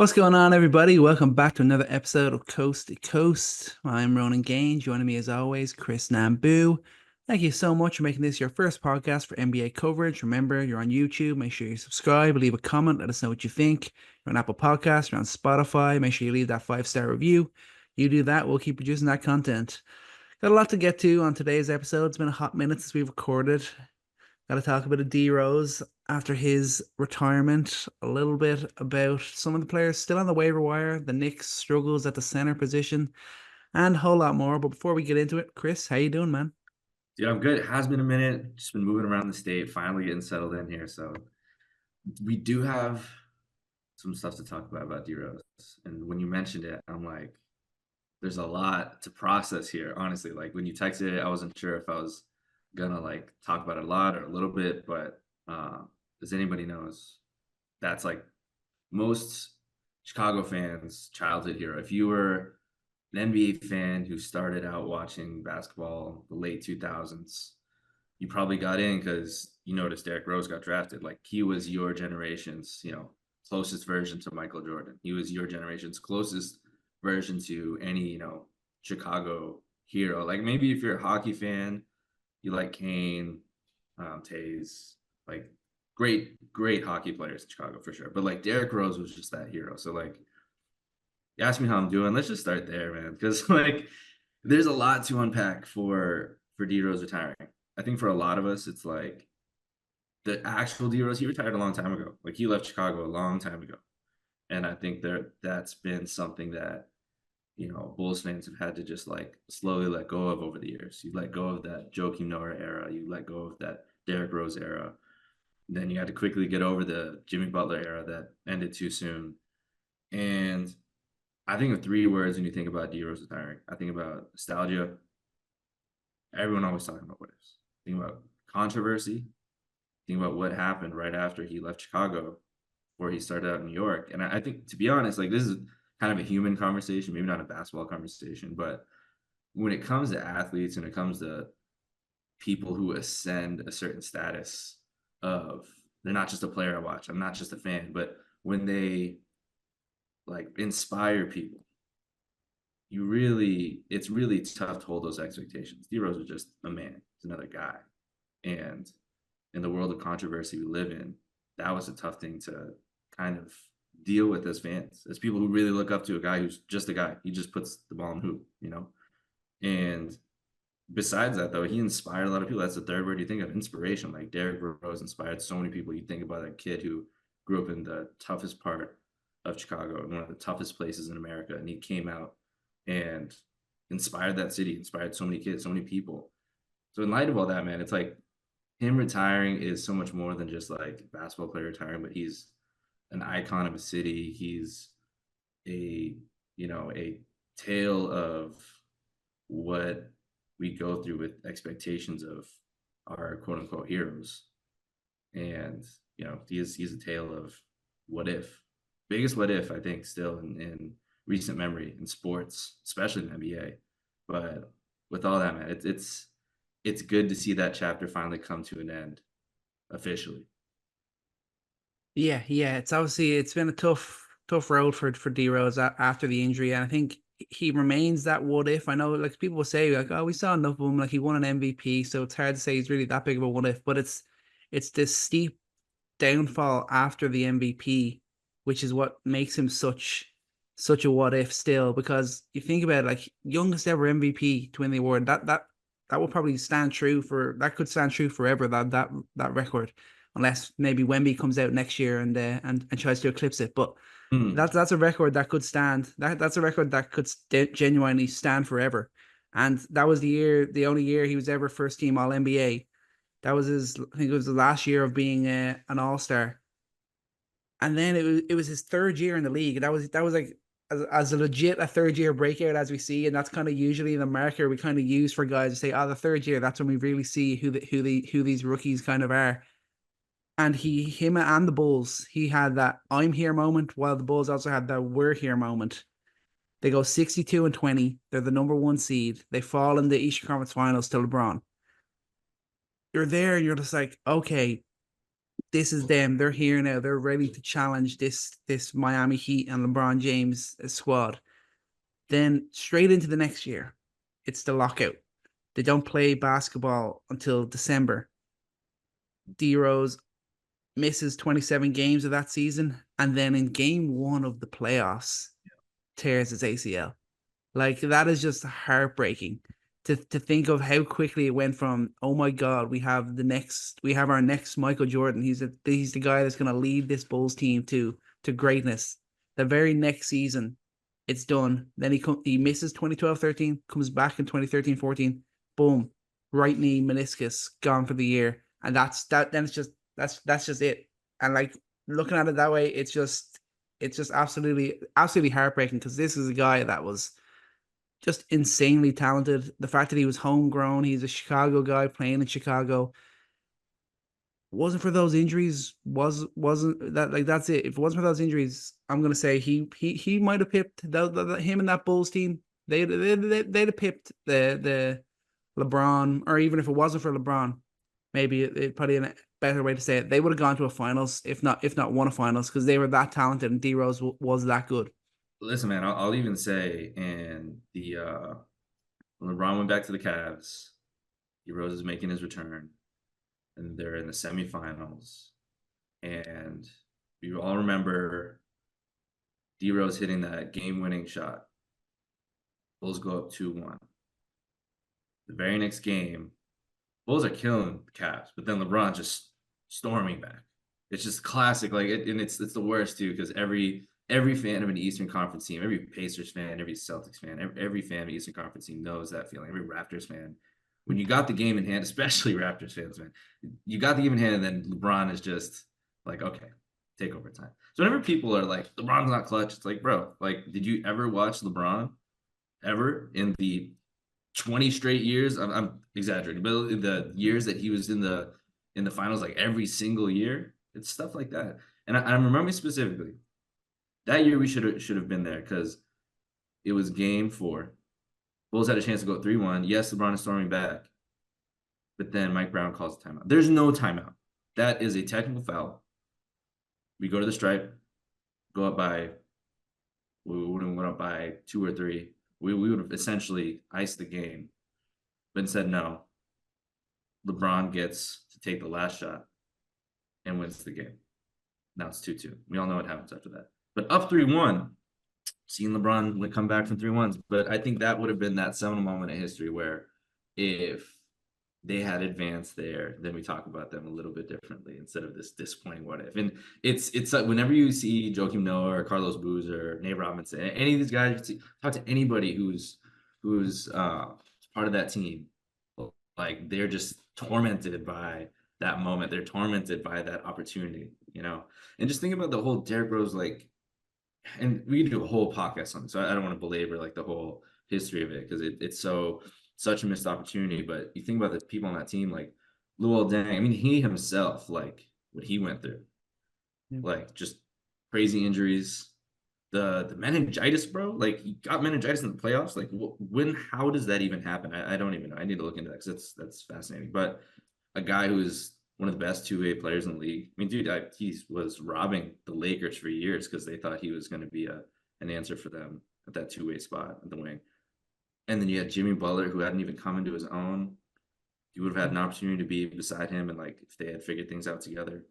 What's going on, everybody? Welcome back to another episode of Coast to Coast. I'm Ronan Gaine. Joining me, as always, Chris Nambu. Thank you so much for making this your first podcast for NBA coverage. Remember, you're on YouTube. Make sure you subscribe, leave a comment, let us know what you think. You're on Apple Podcasts, you're on Spotify. Make sure you leave that 5-star review. You do that, we'll keep producing that content. Got a lot to get to on today's episode. It's been a hot minute since we've recorded. Got to talk about DRose after his retirement, a little bit about some of the players still on the waiver wire, the Knicks struggles at the center position, and a whole lot more. But before we get into it, Chris, how you doing, man? Dude, I'm good. It has been a minute. Just been moving around the state, finally getting settled in here. So we do have some stuff to talk about DRose. And when you mentioned it, I'm like, there's a lot to process here. Honestly, like when you texted it, I wasn't sure if I was gonna like talk about it a lot or a little bit, but as anybody knows, that's like most Chicago fans' childhood hero. If you were an NBA fan who started out watching basketball the late 2000s, you probably got in because you noticed Derrick Rose got drafted. Like he was your generation's, closest version to Michael Jordan. He was your generation's closest version to any, Chicago hero. Like maybe if you're a hockey fan, you like Kane, Tays, like great hockey players in Chicago for sure. But like Derrick Rose was just that hero. So like you ask me how I'm doing, let's just start there, man. Because like there's a lot to unpack for D Rose retiring. I think for a lot of us, it's like the actual D Rose, he retired a long time ago. Like he left Chicago a long time ago. And I think that's been something that, Bulls fans have had to just like slowly let go of over the years. You let go of that Joakim Noah era, you let go of that Derrick Rose era. Then you had to quickly get over the Jimmy Butler era that ended too soon. And I think of three words when you think about D Rose retiring. I think about nostalgia. Everyone always talking about what ifs. Think about controversy. Think about what happened right after he left Chicago, where he started out in New York. And I think, to be honest, like this is kind of a human conversation, maybe not a basketball conversation, but when it comes to athletes and it comes to people who ascend a certain status of they're not just a player I watch, I'm not just a fan, but when they like inspire people, it's really tough to hold those expectations. D Rose was just a man, he's another guy. And in the world of controversy we live in, that was a tough thing to kind of deal with as fans, as people who really look up to a guy who's just a guy. He just puts the ball in the hoop. And besides that, though, he inspired a lot of people. That's the third word you think of, inspiration. Like Derrick Rose inspired so many people. You think about a kid who grew up in the toughest part of Chicago, one of the toughest places in America, and he came out and inspired that city, inspired so many kids, so many people. So in light of all that, man, it's like him retiring is so much more than just like a basketball player retiring, but he's an icon of a city. He's a a tale of what we go through with expectations of our quote unquote heroes. And he's a tale of what if. Biggest what if, I think, still in recent memory in sports, especially in the NBA. But with all that, man, it's good to see that chapter finally come to an end officially. Yeah. It's been a tough road for DRose after the injury, and I think he remains that what if. I know, like people will say, like, oh, we saw enough of him, like he won an MVP, so it's hard to say he's really that big of a what if. But it's this steep downfall after the MVP, which is what makes him such a what if still. Because you think about it, like youngest ever MVP to win the award, that will probably stand true that could stand true forever, that record, unless maybe Wemby comes out next year and tries to eclipse it. But Hmm. that's a record that could stand. That's a record that could genuinely stand forever. And that was the only year he was ever first team All NBA. That was I think it was the last year of being an All Star. And then it was his third year in the league. That was like as a legit a third year breakout as we see, and that's kind of usually the marker we kind of use for guys to say, oh, the third year, that's when we really see who these rookies kind of are. And him and the Bulls, he had that I'm here moment, while the Bulls also had that we're here moment. They go 62-20. They're the number one seed. They fall in the Eastern Conference Finals to LeBron. You're there, and you're just like, okay, this is them. They're here now. They're ready to challenge this Miami Heat and LeBron James squad. Then straight into the next year, it's the lockout. They don't play basketball until December. DRose misses 27 games of that season, and then in game one of the playoffs, tears his ACL. Like that is just heartbreaking to think of how quickly it went from, oh my God, we have our next Michael Jordan. He's the guy that's gonna lead this Bulls team to greatness. The very next season, it's done. Then he misses 2012-13, comes back in 2013-14, boom, right knee meniscus gone for the year. And then it's just that's just it. And like looking at it that way, it's just absolutely heartbreaking because this is a guy that was just insanely talented. The fact that he was homegrown, he's a Chicago guy playing in Chicago. Wasn't for those injuries, wasn't that like that's it. If it wasn't for those injuries, I'm gonna say he might have pipped him and that Bulls team. They'd have pipped the LeBron, or even if it wasn't for LeBron, maybe it probably a better way to say it. They would have gone to a finals, if not won a finals, because they were that talented and DRose was that good. Listen, man, I'll even say, and when LeBron went back to the Cavs, DRose is making his return, and they're in the semifinals. And you all remember DRose hitting that game-winning shot. Bulls go up 2-1. The very next game, Bulls are killing the Cavs, but then LeBron just storming back. It's just classic, like and it's the worst too, because every fan of an Eastern Conference team, every Pacers fan, every Celtics fan, every fan of an Eastern Conference team knows that feeling. Every Raptors fan, when you got the game in hand, especially Raptors fans, man, you got the game in hand, and then LeBron is just like, okay, take over time. So whenever people are like, LeBron's not clutch, it's like, bro, like, did you ever watch LeBron ever in the 20 straight years? I'm exaggerating, but in the years that he was in the finals, like every single year, it's stuff like that. And I'm remembering specifically that year we should have been there because it was game 4. Bulls had a chance to go 3-1. Yes, LeBron is storming back, but then Mike Brown calls a timeout. There's no timeout. That is a technical foul. We go to the stripe, go up by, we would have went up by 2 or 3. We would have essentially iced the game, but instead, no. LeBron gets to take the last shot and wins the game. Now it's 2-2. We all know what happens after that. But up 3-1, seeing LeBron come back from 3-1s. But I think that would have been that seminal moment in history where if they had advanced there, then we talk about them a little bit differently instead of this disappointing what if. And it's like whenever you see Joakim Noah or Carlos Boozer, Nate Robinson, any of these guys, talk to anybody who's part of that team, like they're just tormented by that moment. They're tormented by that opportunity, you know. And just think about the whole Derrick Rose, like, and we can do a whole podcast on this, so I don't want to belabor like the whole history of it because it's such a missed opportunity. But you think about the people on that team, like Luol Deng. I mean, he himself, like what he went through, like just crazy injuries, the meningitis, bro. Like he got meningitis in the playoffs. Like how does that even happen? I don't even know. I need to look into that because that's fascinating. But a guy who is one of the best two-way players in the league. I mean, dude, he was robbing the Lakers for years because they thought he was going to be an answer for them at that two-way spot at the wing. And then you had Jimmy Butler, who hadn't even come into his own. He would have had an opportunity to be beside him, and like if they had figured things out together.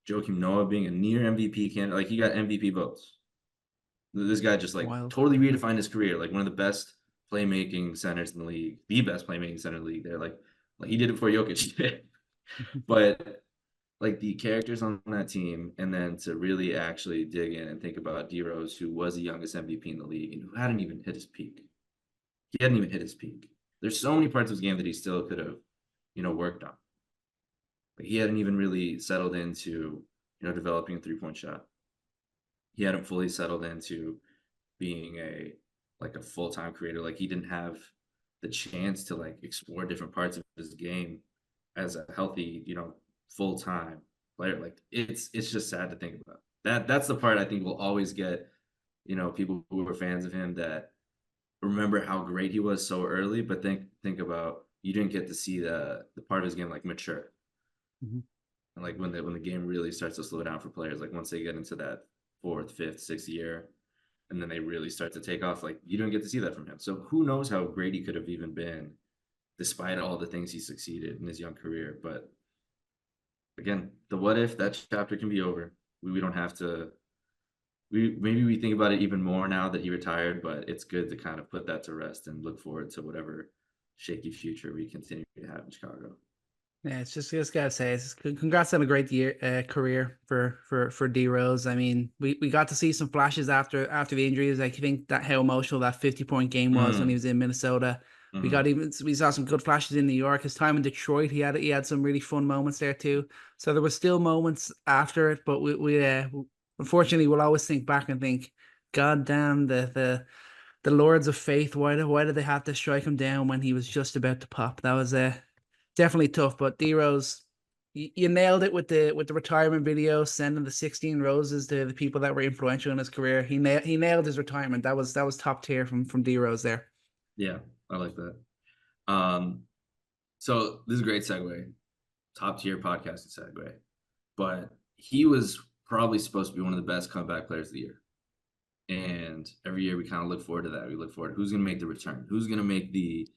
Joakim Noah being a near MVP candidate, like he got MVP votes. This guy just like totally redefined his career, like one of the best playmaking centers in the league, the best playmaking center in the league. There, like he did it before Jokic did. But like the characters on that team, and then to really actually dig in and think about DRose, who was the youngest MVP in the league and who hadn't even hit his peak. He hadn't even hit his peak. There's so many parts of his game that he still could have, worked on. But he hadn't even really settled into, developing a three-point shot. He hadn't fully settled into being a full-time creator. Like he didn't have the chance to like explore different parts of his game as a healthy, full-time player. Like it's just sad to think about. That's the part I think will always get, people who are fans of him that remember how great he was so early, but think about you didn't get to see the part of his game like mature. Mm-hmm. And like when the game really starts to slow down for players, like once they get into that fourth, fifth, sixth year, and then they really start to take off, like you don't get to see that from him. So who knows how great he could have even been despite all the things he succeeded in his young career. But again, the what if that chapter can be over. We don't have to we think about it even more now that he retired, but it's good to kind of put that to rest and look forward to whatever shaky future we continue to have in Chicago. Yeah, it's just gotta say, congrats on a great career for DRose. I mean, we got to see some flashes after the injuries. I think that how emotional that 50-point game was when he Mm, was in Minnesota. mhm. We saw some good flashes in New York. His time in Detroit, he had some really fun moments there too. So there were still moments after it, but we unfortunately we'll always think back and think, God damn the Lords of Faith. Why did they have to strike him down when he was just about to pop? That was definitely tough. But DRose, you nailed it with the retirement video, sending the 16 roses to the people that were influential in his career. He nailed his retirement. That was top tier from DRose there. Yeah, I like that. Um, so this is a great segue, top tier podcasting segue. But he was probably supposed to be one of the best comeback players of the year. And every year we kind of look forward to that. We look forward to who's going to make the return, who's going to make the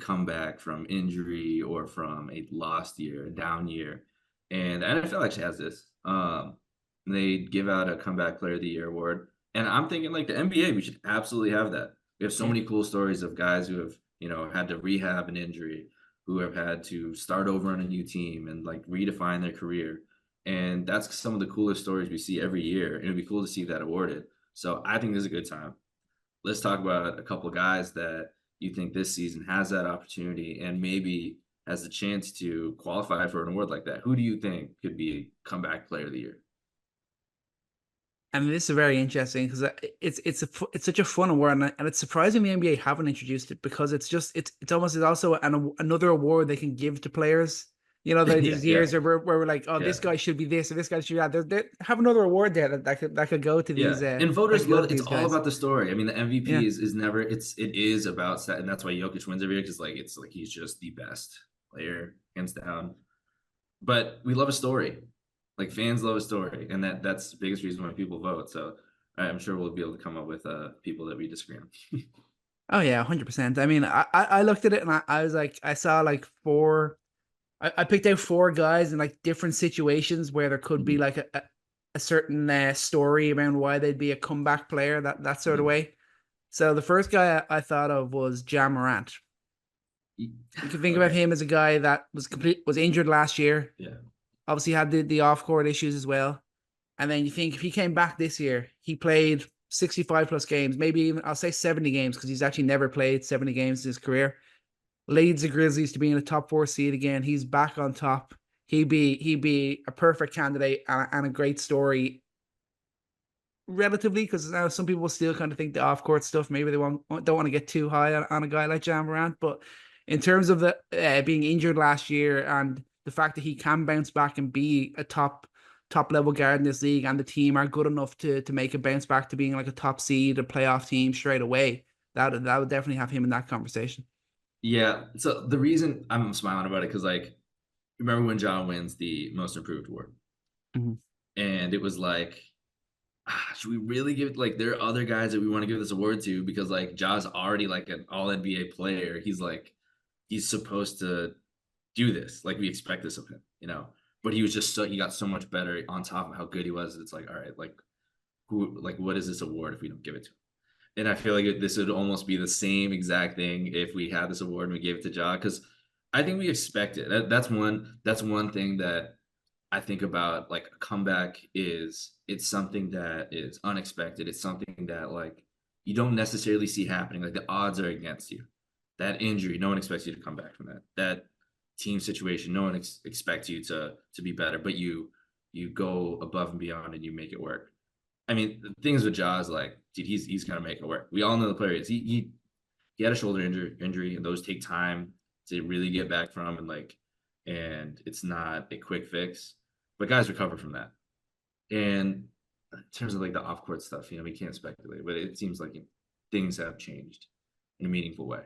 comeback from injury or from a lost year, a down year. And the NFL actually has this. They give out a comeback player of the year award. And I'm thinking like the NBA, we should absolutely have that. We have so Yeah. many cool stories of guys who have, had to rehab an injury, who have had to start over on a new team and like redefine their career. And that's some of the coolest stories we see every year. And it'd be cool to see that awarded. So I think this is a good time. Let's talk about a couple of guys that you think this season has that opportunity and maybe has the chance to qualify for an award like that. Who do you think could be comeback player of the year? I mean, this is very interesting because it's such a fun award, and it's surprising the NBA haven't introduced it because it's almost it's also another award they can give to players. Yeah, There's yeah, years where we're like, oh, yeah, this guy should be this or this guy should be that. They have another award there that could go to yeah. these And that voters could go love to it's these all guys. about the story. I mean, the Yeah. MVP is never it is about set, and that's why Jokic wins every year because like it's like he's just the best player hands down. But we love a story. Like fans love a story, and that's the biggest reason why people vote. So I'm sure we'll be able to come up with people that we disagree on. Oh yeah, 100%. I mean, I looked at it and I was like, I saw like four. I picked out four guys in like different situations where there could be Mhm, like a certain story around why they'd be a comeback player, that sort of mhm. way. So the first guy I thought of was Ja Morant. You can think about Okay. him as a guy that was injured last year. Yeah. Obviously had the off court issues as well. And then you think if he came back this year, he played 65 plus games, maybe even I'll say 70 games because he's actually never played 70 games in his career. Leads the Grizzlies to being a top four seed again. He's back on top. He'd be a perfect candidate and a great story relatively because now some people still kind of think the off court stuff. Maybe don't want to get too high on a guy like Ja Morant, but in terms of the being injured last year and the fact that he can bounce back and be a top level guard in this league, and the team are good enough to make a bounce back to being like a top seed, a playoff team straight away. That would definitely have him in that conversation. Yeah. So the reason I'm smiling about it because like remember when John wins the most improved award, Mhm. and it was like, should we really give it like there are other guys that we want to give this award to because like Ja's already like an all NBA player. He's like he's supposed to do this. Like we expect this of him. But he was just he got so much better on top of how good he was. It's like, all right, like who like what is this award if we don't give it to him? And I feel like this would almost be the same exact thing if we had this award and we gave it to Ja because I think we expect it. That's one thing that I think about like a comeback is it's something that is unexpected. It's something that like you don't necessarily see happening. Like the odds are against you. That injury, no one expects you to come back from that. That team situation, no one expects you to be better, but you go above and beyond and you make it work. I mean, the things with Jaws, like, dude, he's gonna make it work. We all know the player is. He had a shoulder injury, and those take time to really get back from, and it's not a quick fix. But guys recover from that. And in terms of like the off court stuff, we can't speculate, but it seems like things have changed in a meaningful way.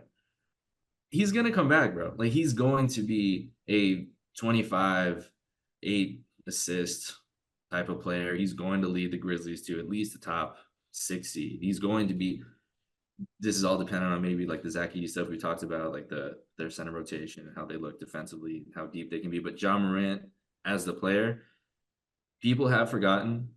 He's gonna come back, bro. Like he's going to be a 25, 8, assist type of player. He's going to lead the Grizzlies to at least the top 6 seed. He's going to be. This is all dependent on maybe like the Zach Edey stuff we talked about, like their center rotation and how they look defensively, how deep they can be. But Ja Morant as the player, people have forgotten,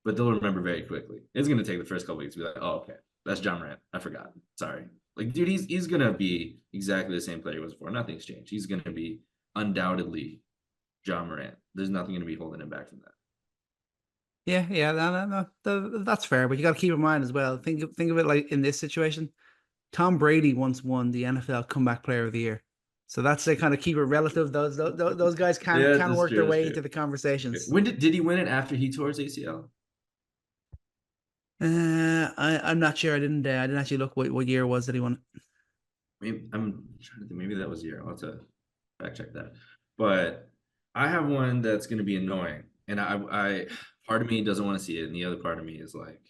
but they'll remember very quickly. It's going to take the first couple weeks to be like, oh, okay, that's Ja Morant. I forgot. Sorry. Like, dude, he's going to be exactly the same player he was before. Nothing's changed. He's going to be undoubtedly Ja Morant. There's nothing going to be holding him back from that. Yeah, no, that's fair. But you got to keep in mind as well. Think of it like in this situation. Tom Brady once won the NFL Comeback Player of the Year, so that's to kind of keep it relative. Those guys can work their way into the conversations. When did he win it after he tore his ACL? I'm not sure. I didn't actually look what year it was that he won. Maybe I'm trying to think. Maybe that was a year. I'll have to fact check that. But I have one that's going to be annoying, and I part of me doesn't want to see it, and the other part of me is like,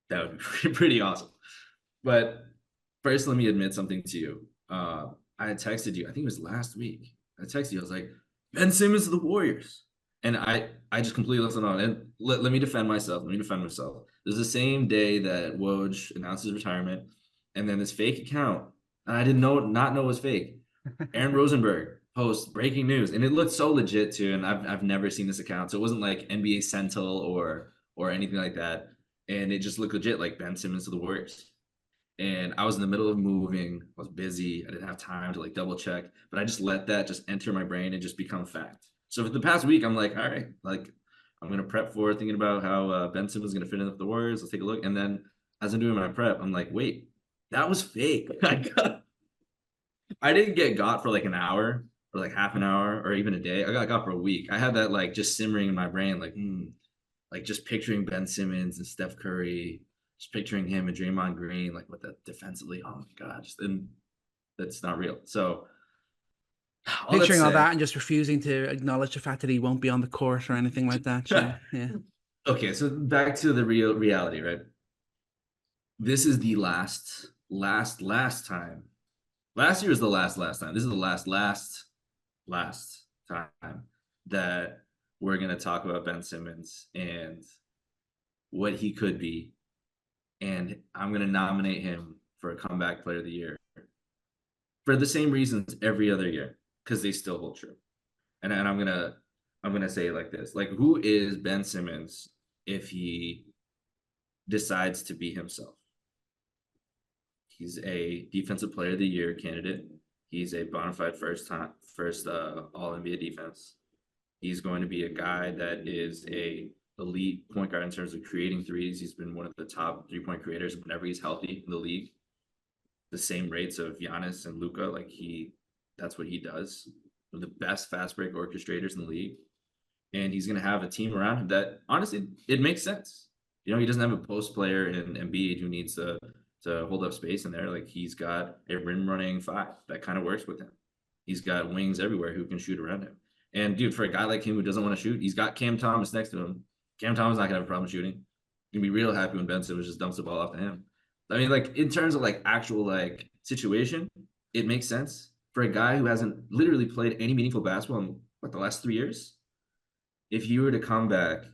that would be pretty awesome. But first, let me admit something to you. I had texted you. I think it was last week. I texted you. I was like, Ben Simmons to the Warriors, and I just completely listened on. And let me defend myself. Let me defend myself. It was the same day that Woj announced his retirement, and then this fake account, and I didn't not know it was fake. Aaron Rosenberg posts breaking news, and it looked so legit too. And I've never seen this account, so it wasn't like NBA Central or anything like that. And it just looked legit, like Ben Simmons to the Warriors. And I was in the middle of moving. I was busy. I didn't have time to like double check, but I just let that just enter my brain and just become fact. So for the past week, I'm like, all right, like I'm gonna prep for thinking about how Ben Simmons is gonna fit in with the Warriors. Let's take a look. And then as I'm doing my prep, I'm like, wait, that was fake. I didn't get got for like an hour or like half an hour or even a day. I got for a week. I had that like just simmering in my brain, like just picturing Ben Simmons and Steph Curry, just picturing him and Draymond Green, like with that defensively. Oh my God, and that's not real. So Picturing all that and just refusing to acknowledge the fact that he won't be on the court or anything like that. Yeah. Okay, so back to the real reality, right? This is the last time. Last year was the last time. This is the last time that we're going to talk about Ben Simmons and what he could be. And I'm going to nominate him for a comeback player of the year for the same reasons every other year, because they still hold true. And I'm going to say it like this. Like, who is Ben Simmons if he decides to be himself? He's a defensive player of the year candidate. He's a bona fide first all NBA defense. He's going to be a guy that is a elite point guard in terms of creating threes. He's been one of the top 3-point creators whenever he's healthy in the league. The same rates of Giannis and Luka, that's what he does. One of the best fast break orchestrators in the league. And he's going to have a team around him that, honestly, it makes sense. You know, he doesn't have a post player in Embiid who needs to hold up space in there. Like, he's got a rim running 5 that kind of works with him. He's got wings everywhere who can shoot around him. And dude, for a guy like him who doesn't want to shoot, he's got Cam Thomas next to him. Cam Thomas not gonna have a problem shooting. He's gonna be real happy when Ben Simmons just dumps the ball off to him. I mean, like, in terms of like actual like situation, it makes sense for a guy who hasn't literally played any meaningful basketball in the last 3 years. If you were to come back,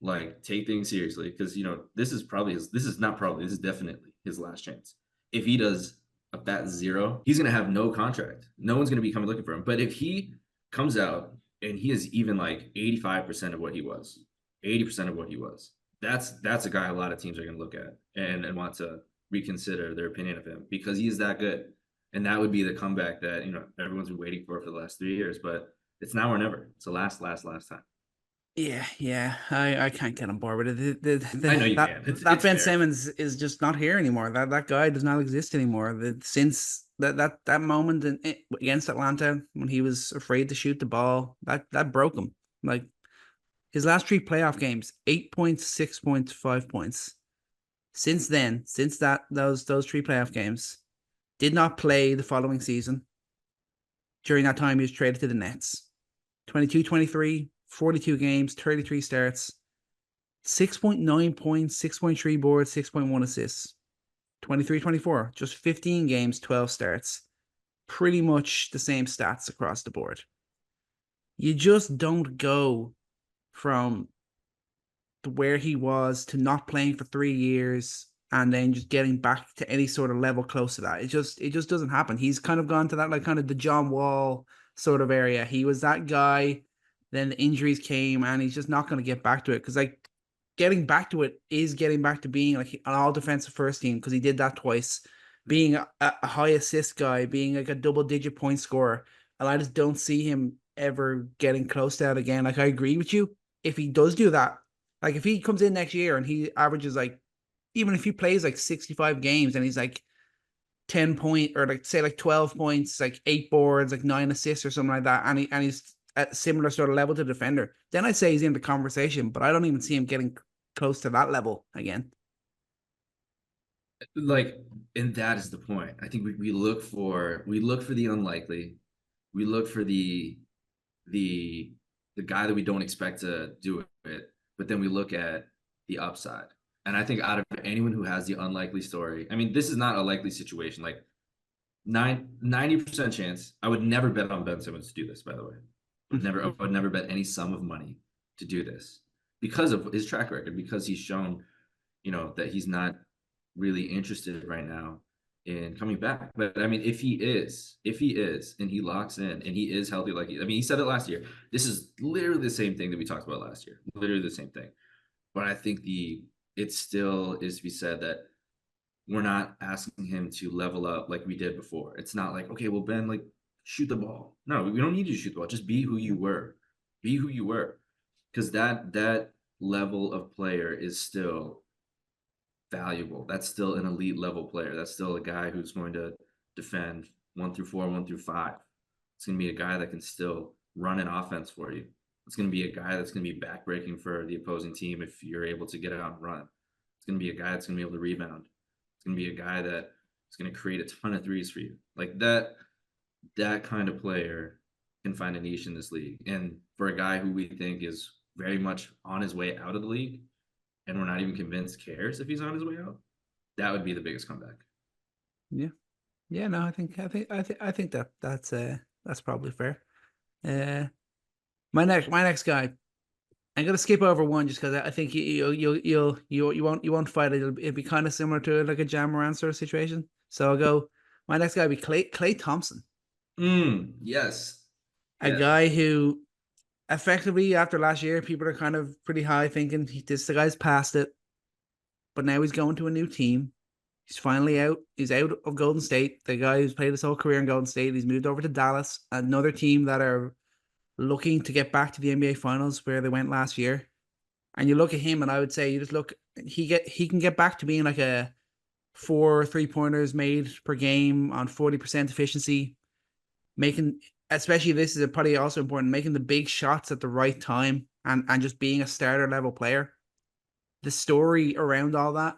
like, take things seriously, because this is definitely his last chance. If he does a fat 0, he's gonna have no contract. No one's gonna be coming looking for him. But if he comes out and he is even like 85% of what he was, 80% of what he was, that's a guy a lot of teams are gonna look at and want to reconsider their opinion of him, because he is that good. And that would be the comeback that everyone's been waiting for the last 3 years. But it's now or never. It's the last time. Yeah. I can't get on board with it. I know you can. It's Ben fair. Simmons is just not here anymore. That guy does not exist anymore. Since that moment against Atlanta when he was afraid to shoot the ball, that broke him. Like, his last 3 playoff games, 8 points, 6 points, 5 points. Since then, those 3 playoff games, did not play the following season. During that time, he was traded to the Nets. 22-23, 42 games, 33 starts, 6.9 points, 6.3 boards, 6.1 assists. 23-24, just 15 games, 12 starts. Pretty much the same stats across the board. you just don't go from where he was to not playing for 3 years and then just getting back to any sort of level close to that. It just doesn't happen. He's kind of gone to that like kind of the John Wall sort of area. He was that guy, then the injuries came, and he's just not going to get back to it because like getting back to it is getting back to being like an all defensive first team because he did that twice, being a high assist guy, being like a double digit point scorer, and I just don't see him ever getting close to that again. Like I agree with you. If he does do that, like if he comes in next year and he averages like, even if he plays like 65 games and he's like 10 point or like say like 12 points, like 8 boards, like 9 assists or something like that, and he's at similar sort of level to defender, then I'd say he's in the conversation. But I don't even see him getting close to that level again. Like, and that is the point. I think we look for the unlikely. We look for the the guy that we don't expect to do it, but then we look at the upside. And I think out of anyone who has the unlikely story, I mean, this is not a likely situation. Like 90% chance. I would never bet on Ben Simmons to do this, by the way. I would never bet any sum of money to do this because of his track record, because he's shown, that he's not really interested right now in coming back. But I mean, if he is, and he locks in, and he is healthy, I mean, he said it last year. This is literally the same thing that we talked about last year. Literally the same thing. But I think it still is to be said that we're not asking him to level up like we did before. It's not like, okay, well, Ben, like, shoot the ball. No, we don't need you to shoot the ball. Just be who you were. Be who you were. Because that level of player is still valuable. That's still an elite level player. That's still a guy who's going to defend 1 through 4, 1 through 5. It's going to be a guy that can still run an offense for you. It's going to be a guy that's going to be backbreaking for the opposing team if you're able to get out and run. It's going to be a guy that's going to be able to rebound. It's going to be a guy that is going to create a ton of threes for you. Like that kind of player can find a niche in this league. And for a guy who we think is very much on his way out of the league, and we're not even convinced cares if he's on his way out, that would be the biggest comeback. Yeah, yeah. No, I think that's probably fair. Uh, my next guy. I'm gonna skip over one just because I think you won't fight it. It'll be kind of similar to like a Jam Moran sort of situation. So I'll go. My next guy will be Clay Thompson, Yes. a Yes. guy who effectively after last year people are kind of pretty high thinking the guy's past it, but now he's going to a new team. He's finally out. He's out of Golden State. The guy who's played his whole career in Golden State. He's moved over to Dallas, another team that are looking to get back to the NBA Finals where they went last year. And you look at him, and I would say you just look. He can get back to being like a 4 3 pointers made per game on 40% efficiency, making, especially this is probably also important, making the big shots at the right time, and just being a starter level player. The story around all that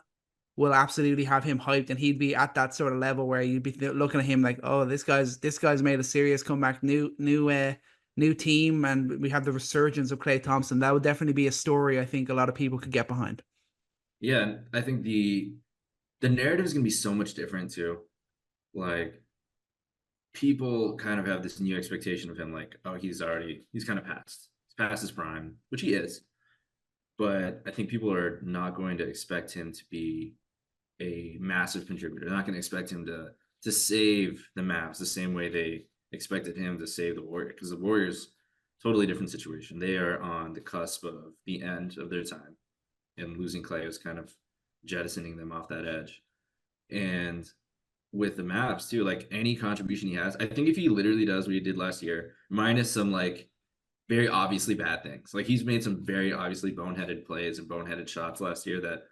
will absolutely have him hyped, and he'd be at that sort of level where you'd be looking at him like, oh, this guy's made a serious comeback, new team, and we have the resurgence of Clay Thompson. That would definitely be a story I think a lot of people could get behind. Yeah, I think the narrative is gonna be so much different too. Like, people kind of have this new expectation of him, like, oh, he's kind of he's past his prime, which he is. But I think people are not going to expect him to be a massive contributor. They're not going to expect him to save the Mavs the same way they expected him to save the Warriors, because the Warriors, totally different situation. They are on the cusp of the end of their time, and losing Clay was kind of jettisoning them off that edge. And with the Mavs too, like, any contribution he has, I think if he literally does what he did last year, minus some like very obviously bad things, like he's made some very obviously boneheaded plays and boneheaded shots last year that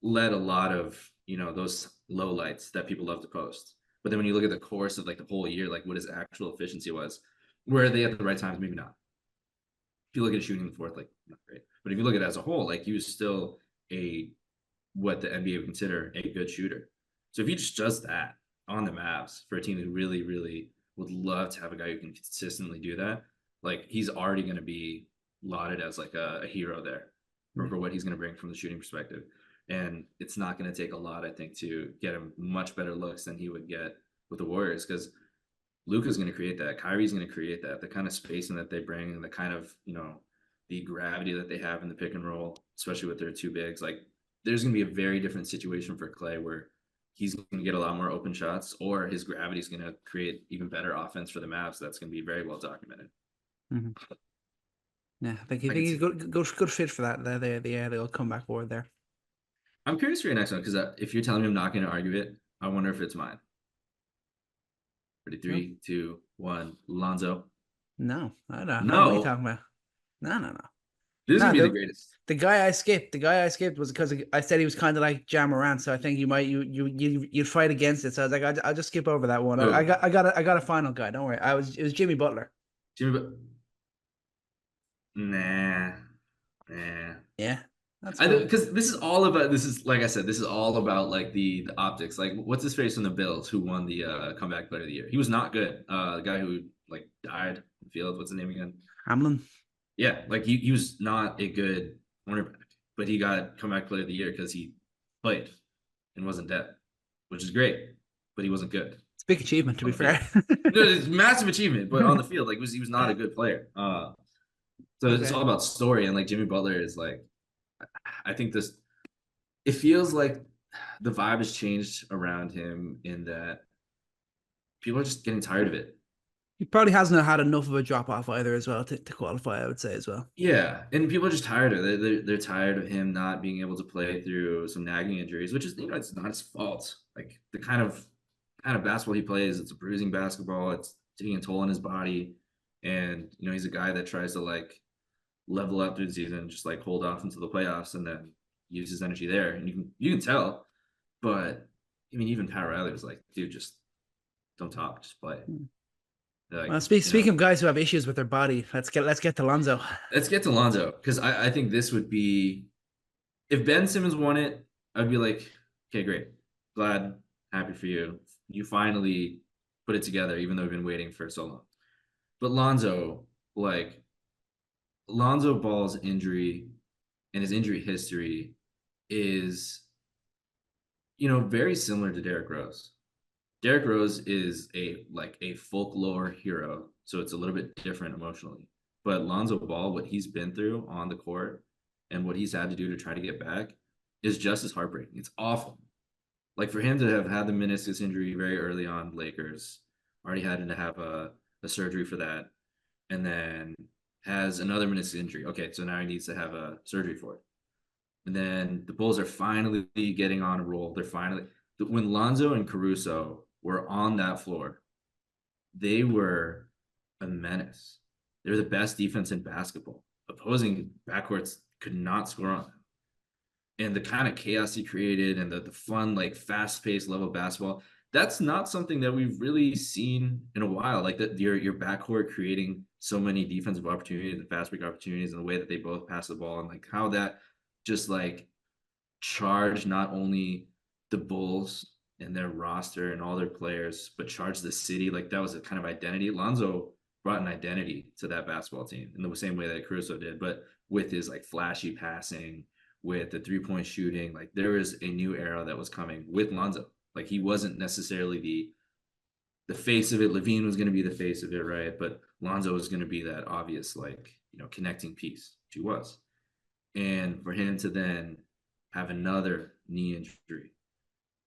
led a lot of those low lights that people love to post. But then when you look at the course of like the whole year, like what his actual efficiency was, were they at the right times? Maybe not. If you look at shooting the fourth, like, not great. But if you look at it as a whole, like, he was still a what the NBA would consider a good shooter. So if he just does that on the Mavs for a team who really, really would love to have a guy who can consistently do that, like, he's already going to be lauded as like a hero there for what he's going to bring from the shooting perspective. And it's not going to take a lot, I think, to get him much better looks than he would get with the Warriors. Because, Luka's going to create that. Kyrie's going to create that. The kind of spacing that they bring and the kind of, the gravity that they have in the pick and roll, especially with their two bigs. Like, there's going to be a very different situation for Clay where he's going to get a lot more open shots, or his gravity is going to create even better offense for the Mavs. That's going to be very well documented. Mm-hmm. Yeah, I think he's good fit for that. The old comeback board there. I'm curious for your next one, because if you're telling me I'm not going to argue it, I wonder if it's mine. Ready? 3, 2, 1. Lonzo. No, I don't know. No. What are you talking about? No. This would be the greatest. The guy I skipped was because I said he was kind of like Ja Morant, so I think you'd fight against it. So I was like, I'll just skip over that one. Oh. I got a final guy. Don't worry. It was Jimmy Butler. Nah. Yeah. That's cool. Because this is all about, like I said, this is all about like the optics. Like, what's his face from the Bills who won the comeback player of the year? He was not good. The guy who like died in the field. What's his name again? Hamlin. Yeah, like he was not a good cornerback, but he got comeback player of the year because he played and wasn't dead, which is great, but he wasn't good. It's a big achievement, to be fair. No, it's a massive achievement, but on the field, like he was not a good player. So it's all about story, and like Jimmy Butler is like, I think it feels like the vibe has changed around him in that people are just getting tired of it. He probably hasn't had enough of a drop off either, as well, to qualify, I would say, as well. Yeah, and people are just tired of it. They're tired of him not being able to play through some nagging injuries, which is, it's not his fault. Like, the kind of basketball he plays, it's a bruising basketball. It's taking a toll on his body, and he's a guy that tries to like level up through the season, just like hold off until the playoffs, and then use his energy there. And you can tell, but I mean, even Pat Riley was like, dude, just don't talk, just play. Like, well, speaking of guys who have issues with their body, let's get to Lonzo. Let's get to Lonzo, because I think this would be, if Ben Simmons won it, I'd be like, okay, great, glad, happy for you. You finally put it together, even though we've been waiting for so long. But Lonzo Ball's injury and his injury history is, very similar to Derrick Rose. Derrick Rose is a folklore hero, so it's a little bit different emotionally. But Lonzo Ball, what he's been through on the court and what he's had to do to try to get back is just as heartbreaking. It's awful. Like, for him to have had the meniscus injury very early on, Lakers already had to have a surgery for that, and then has another meniscus injury. Okay, so now he needs to have a surgery for it. And then the Bulls are finally getting on a roll. When Lonzo and Caruso were on that floor, they were a menace. They were the best defense in basketball. Opposing backcourts could not score on them. And the kind of chaos he created, and the fun, like, fast-paced level of basketball, that's not something that we've really seen in a while. Like, that your backcourt creating so many defensive opportunities and fast break opportunities, and the way that they both pass the ball, and like how that just like charged not only the Bulls and their roster and all their players, but charged the city. Like, that was a kind of identity. Lonzo brought an identity to that basketball team in the same way that Caruso did, but with his like flashy passing, with the 3-point shooting. Like, there was a new era that was coming with Lonzo. Like, he wasn't necessarily the face of it. Levine was going to be the face of it, right? But Lonzo was going to be that obvious, like, connecting piece, which he was. And for him to then have another knee injury,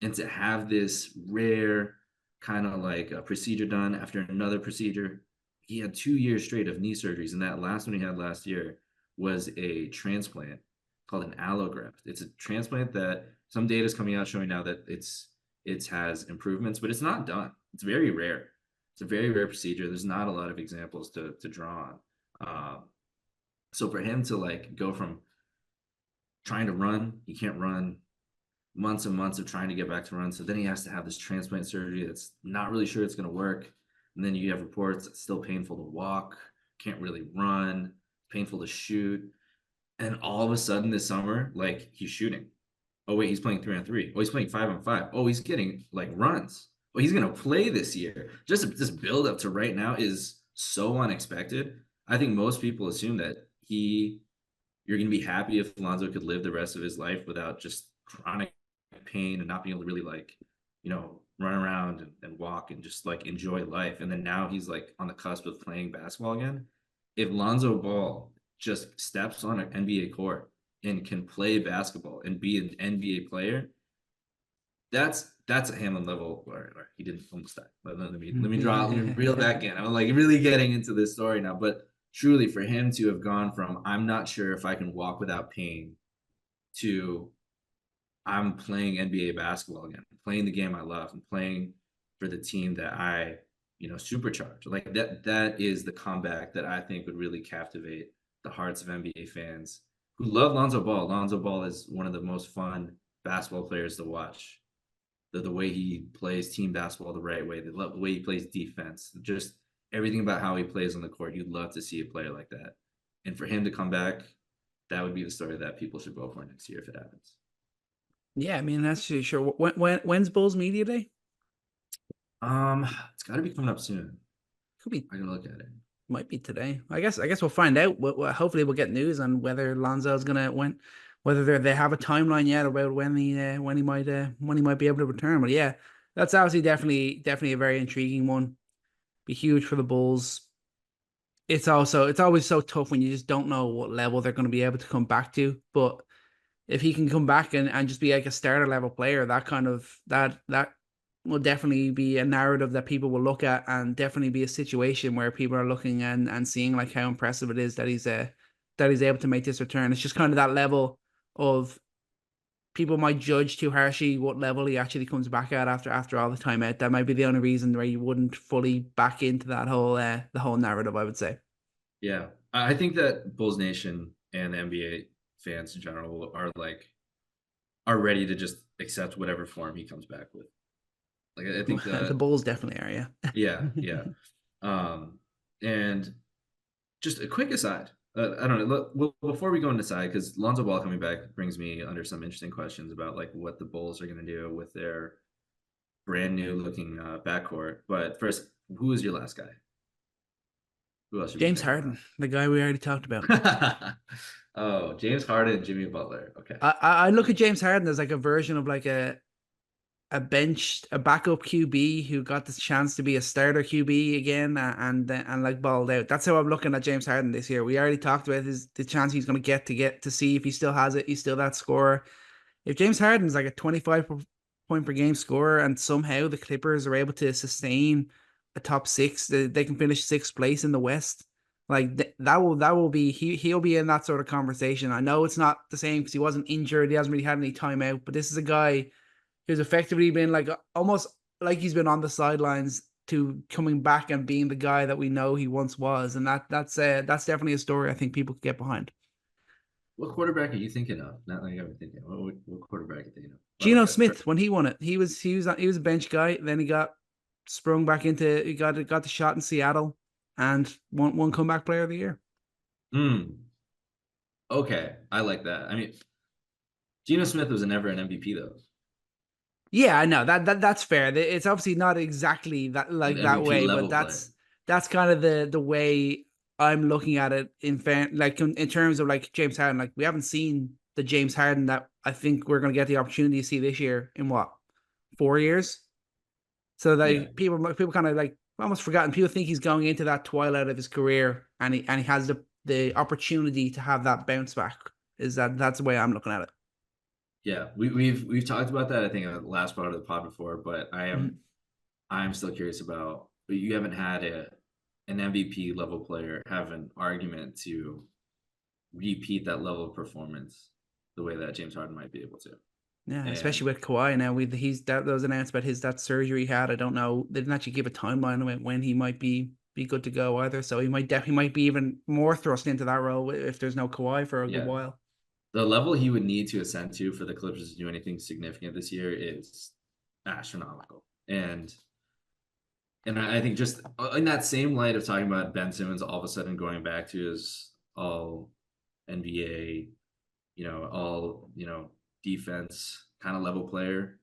and to have this rare kind of like a procedure done after another procedure. He had 2 years straight of knee surgeries, and that last one he had last year was a transplant called an allograft. It's a transplant that some data is coming out showing now that it has improvements, but it's not done. It's very rare. It's a very rare procedure. There's not a lot of examples to draw on. So for him to like go from trying to run, he can't run, months and months of trying to get back to run. So then he has to have this transplant surgery that's not really sure it's going to work. And then you have reports it's still painful to walk, can't really run, painful to shoot. And all of a sudden this summer, like, he's shooting. Oh, wait, he's playing 3-on-3. Oh, he's playing 5-on-5. Oh, he's getting like runs. Oh, he's going to play this year. Just this build up to right now is so unexpected. I think most people assume that you're going to be happy if Lonzo could live the rest of his life without just chronic pain and not being able to really, like, run around and walk and just like enjoy life. And then now he's like on the cusp of playing basketball again. If Lonzo Ball just steps on an NBA court and can play basketball and be an NBA player, that's a Hamlin level. Or he didn't almost die. Let me reel back in. I'm like really getting into this story now, but truly for him to have gone from I'm not sure if I can walk without pain to I'm playing NBA basketball again, playing the game I love, and playing for the team that I, supercharge. Like that is the comeback that I think would really captivate the hearts of NBA fans who love Lonzo Ball. Lonzo Ball is one of the most fun basketball players to watch. The way he plays team basketball the right way, the way he plays defense, just everything about how he plays on the court. You'd love to see a player like that. And for him to come back, that would be the story that people should vote for next year if it happens. Yeah, I mean that's sure. When's Bulls Media Day? It's got to be coming up soon. Could be. I can look at it. Might be today. I guess we'll find out. Hopefully we'll get news on whether Lonzo's gonna whether they have a timeline yet about when he might be able to return. But yeah, that's obviously definitely a very intriguing one. Be huge for the Bulls. It's always so tough when you just don't know what level they're going to be able to come back to. But if he can come back and just be like a starter level player, that will definitely be a narrative that people will look at, and definitely be a situation where people are looking and seeing like how impressive it is that he's able to make this return. It's just kind of that level of people might judge too harshly what level he actually comes back at after all the time out. That might be the only reason where you wouldn't fully back into that whole the whole narrative, I would say. Yeah, I think that Bulls Nation and the NBA fans in general are ready to just accept whatever form he comes back with. Like I think the Bulls definitely are, yeah. And just a quick aside. I don't know. Look, before we go into side, because Lonzo Ball coming back brings me under some interesting questions about like what the Bulls are going to do with their brand new looking backcourt. But first, who is your last guy? Who else should James Harden, the guy we already talked about. Oh, James Harden and Jimmy Butler. Okay. I look at James Harden as like a version of like a backup QB who got the chance to be a starter QB again and like balled out. That's how I'm looking at James Harden this year. We already talked about the chance he's going to get to see if he still has it. He's still that scorer. If James Harden's like a 25 point per game scorer and somehow the Clippers are able to sustain a top six, they can finish sixth place in the West. Like that will be he'll be in that sort of conversation. I know it's not the same because he wasn't injured. He hasn't really had any time out, but this is a guy who's effectively been like almost like he's been on the sidelines to coming back and being the guy that we know he once was, and that's definitely a story I think people could get behind. What quarterback are you thinking of? Not like I'm thinking. What quarterback are you thinking of? Geno Smith, when he won it, he was a bench guy. Then he got sprung back into he got the shot in Seattle and one comeback player of the year. Okay, I like that. I mean, Geno Smith was never an MVP though. Yeah, I know that's fair. It's obviously not exactly that like An that MVP way, level but that's kind of the way I'm looking at it in terms of like James Harden. Like we haven't seen the James Harden that I think we're going to get the opportunity to see this year in 4 years. So that people kind of like almost forgotten. People think he's going into that twilight of his career, and he has the opportunity to have that bounce back. That's the way I'm looking at it. Yeah, we've talked about that I think in the last part of the pod before, but I'm still curious about. But you haven't had an MVP level player have an argument to repeat that level of performance the way that James Harden might be able to. Yeah, especially with Kawhi now. That was announced about that surgery he had. I don't know. They didn't actually give a timeline about when he might be good to go either. So he might be even more thrust into that role if there's no Kawhi for a good while. The level he would need to ascend to for the Clippers to do anything significant this year is astronomical. And I think just in that same light of talking about Ben Simmons all of a sudden going back to his all NBA, all, defense kind of level player,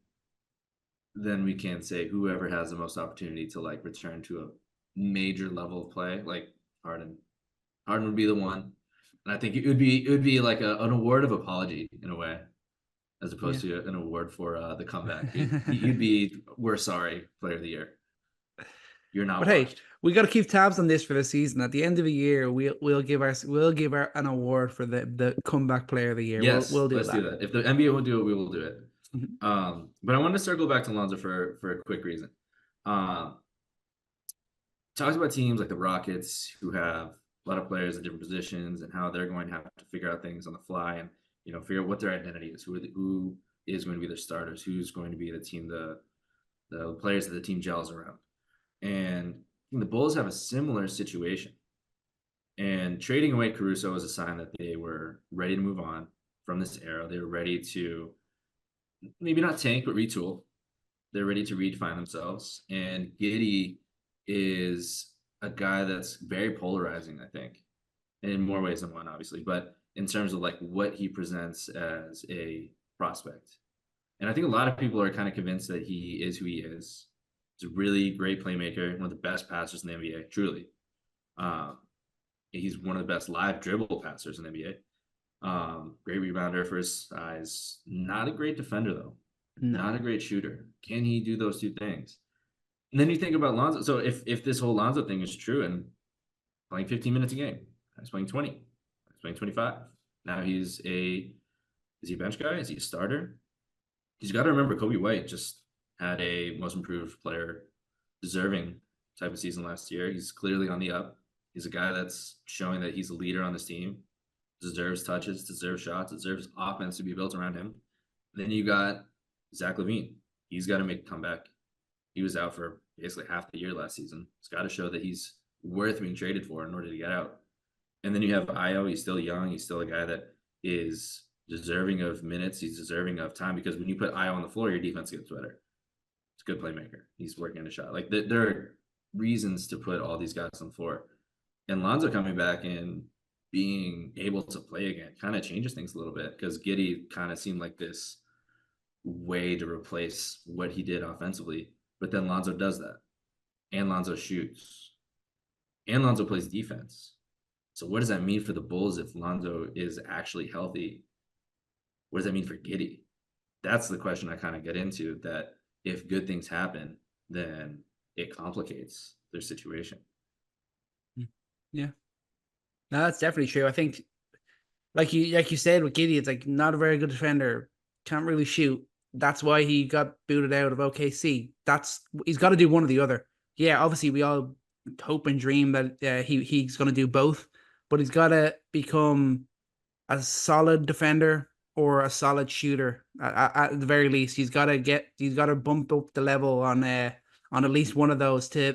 then we can say whoever has the most opportunity to like return to a major level of play, like Harden would be the one. And I think it would be like an award of apology in a way as opposed to an award for the comeback. You'd be we're sorry player of the year. You're not But hey, washed. we got to keep tabs on this for the season. At the end of the year, we'll give an award for the comeback player of the year. Yes, We'll do let's do that. that. If the NBA will do it, we will do it. Mhm. But I wanted to circle back to Lonzo for a quick reason. Talks about teams like the Rockets who have a lot of players in different positions and how they're going to have to figure out things on the fly and figure out what their identity is, who is going to be their starters, who's going to be the players that the team gels around. And the Bulls have a similar situation. And trading away Caruso was a sign that they were ready to move on from this era. They were ready to maybe not tank, but retool. They're ready to redefine themselves. And Giddey is a guy that's very polarizing, I think, in more ways than one, obviously, but in terms of like what he presents as a prospect. And I think a lot of people are kind of convinced that he is who he is. He's a really great playmaker, one of the best passers in the NBA, truly. He's one of the best live dribble passers in the NBA. Great rebounder for his size. Not a great defender, though. No. Not a great shooter. Can he do those two things? And then you think about Lonzo. So if this whole Lonzo thing is true and playing 15 minutes a game, he's playing 20, he's playing 25. Now is he a bench guy? Is he a starter? He's got to remember Kobe White just had a most improved player deserving type of season last year. He's clearly on the up. He's a guy that's showing that he's a leader on this team, deserves touches, deserves shots, deserves offense to be built around him. Then you got Zach LaVine. He's got to make a comeback. He was out for basically half the year last season. It's got to show that he's worth being traded for in order to get out. And then you have Io. He's still young. He's still a guy that is deserving of minutes. He's deserving of time because when you put Io on the floor, your defense gets better. He's a good playmaker. He's working on a shot. Like there are reasons to put all these guys on the floor. And Lonzo coming back and being able to play again kind of changes things a little bit because Giddey kind of seemed like this way to replace what he did offensively. But then Lonzo does that. And Lonzo shoots. And Lonzo plays defense. So what does that mean for the Bulls if Lonzo is actually healthy? What does that mean for Giddey? That's the question I kind of get into, that if good things happen, then it complicates their situation. Yeah. No, that's definitely true. I think like you said with Giddey, it's like not a very good defender, can't really shoot. That's why he got booted out of OKC. He's got to do one or the other. Yeah, obviously we all hope and dream that he's going to do both, but he's got to become a solid defender or a solid shooter at the very least. He's got to bump up the level on at least one of those to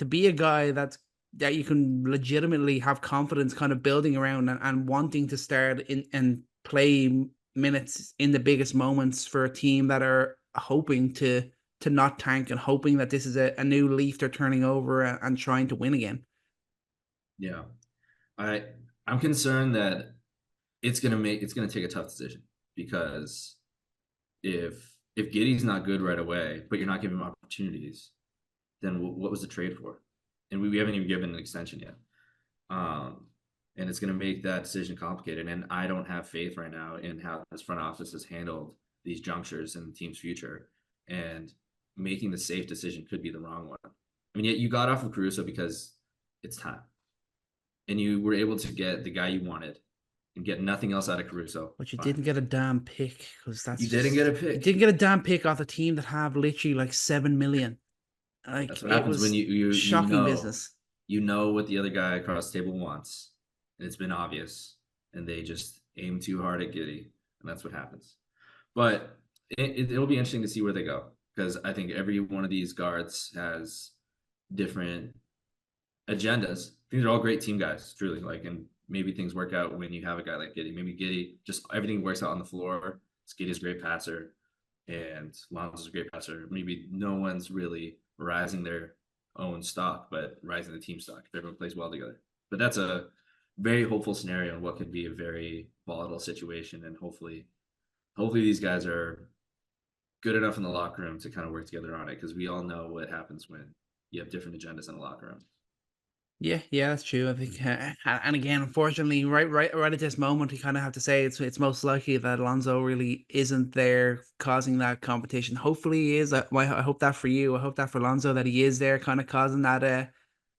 be a guy that you can legitimately have confidence kind of building around and wanting to start in and play minutes in the biggest moments for a team that are hoping to not tank and hoping that this is a new leaf they're turning over and trying to win again. Yeah. I'm concerned that it's gonna take a tough decision because if Giddey's not good right away, but you're not giving him opportunities, then what was the trade for? And we haven't even given an extension yet. And it's going to make that decision complicated. And I don't have faith right now in how this front office has handled these junctures in the team's future. And making the safe decision could be the wrong one. I mean, you got off of Caruso because it's time. And you were able to get the guy you wanted and get nothing else out of Caruso. But you didn't get a damn pick because you didn't get a pick. You didn't get a damn pick off a team that have literally like 7 million. Like that's what happens when you shocking business. You know what the other guy across the table wants. And it's been obvious, and they just aim too hard at Giddey, and that's what happens. But it'll be interesting to see where they go because I think every one of these guards has different agendas. These are all great team guys, truly. Like, and maybe things work out when you have a guy like Giddey. Maybe Giddey just everything works out on the floor. Giddey's a great passer, and Lonzo's a great passer. Maybe no one's really rising their own stock, but rising the team stock if everyone plays well together. But that's a very hopeful scenario and what could be a very volatile situation. And hopefully these guys are good enough in the locker room to kind of work together on it because we all know what happens when you have different agendas in the locker room. Yeah, that's true. I think, and again, unfortunately, right at this moment, you kind of have to say it's most likely that Alonso really isn't there causing that competition. Hopefully, he is. I hope that for you. I hope that for Alonso that he is there, kind of causing that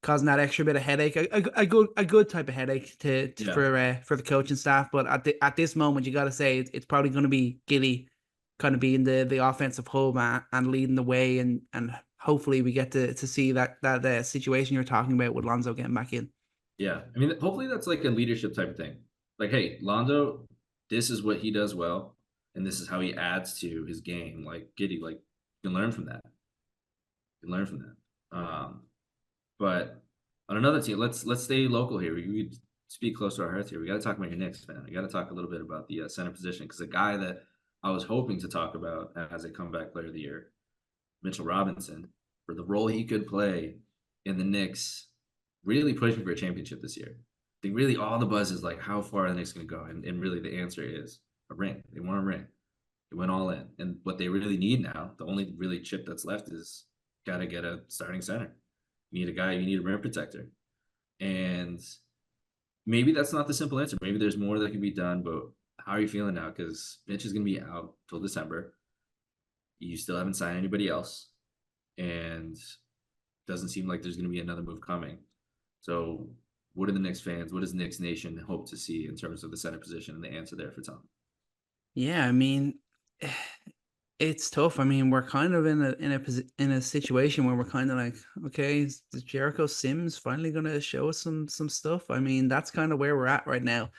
extra bit of headache, a good type of headache Yeah. for the coaching staff. But at this moment, you got to say it's probably going to be Gilly, kind of being the offensive hub and leading the way, and hopefully we get to see that situation you're talking about with Lonzo getting back in. Yeah. I mean, hopefully that's like a leadership type of thing. Like, hey, Londo, this is what he does well, and this is how he adds to his game. Like, Giddy, like, you can learn from that. You can learn from that. But on another team, let's stay local here. We speak close to our hearts here. We got to talk about your Knicks, fan. We got to talk a little bit about the center position because the guy that I was hoping to talk about as a comeback player of the year, Mitchell Robinson, for the role he could play in the Knicks, really pushing for a championship this year. I think really all the buzz is like, how far are the Knicks going to go? And really the answer is a ring. They want a ring. They went all in. And what they really need now, the only really chip that's left is got to get a starting center. You need a guy, you need a rim protector. And maybe that's not the simple answer. Maybe there's more that can be done, but how are you feeling now? Because Mitch is going to be out till December. You still haven't signed anybody else. And doesn't seem like there's going to be another move coming. So, what do the Knicks fans, what does Knicks Nation hope to see in terms of the center position and the answer there for Tom? Yeah, I mean, it's tough. I mean, we're kind of in a situation where we're kind of like, okay, is Jericho Sims finally gonna show us some stuff? I mean, that's kind of where we're at right now.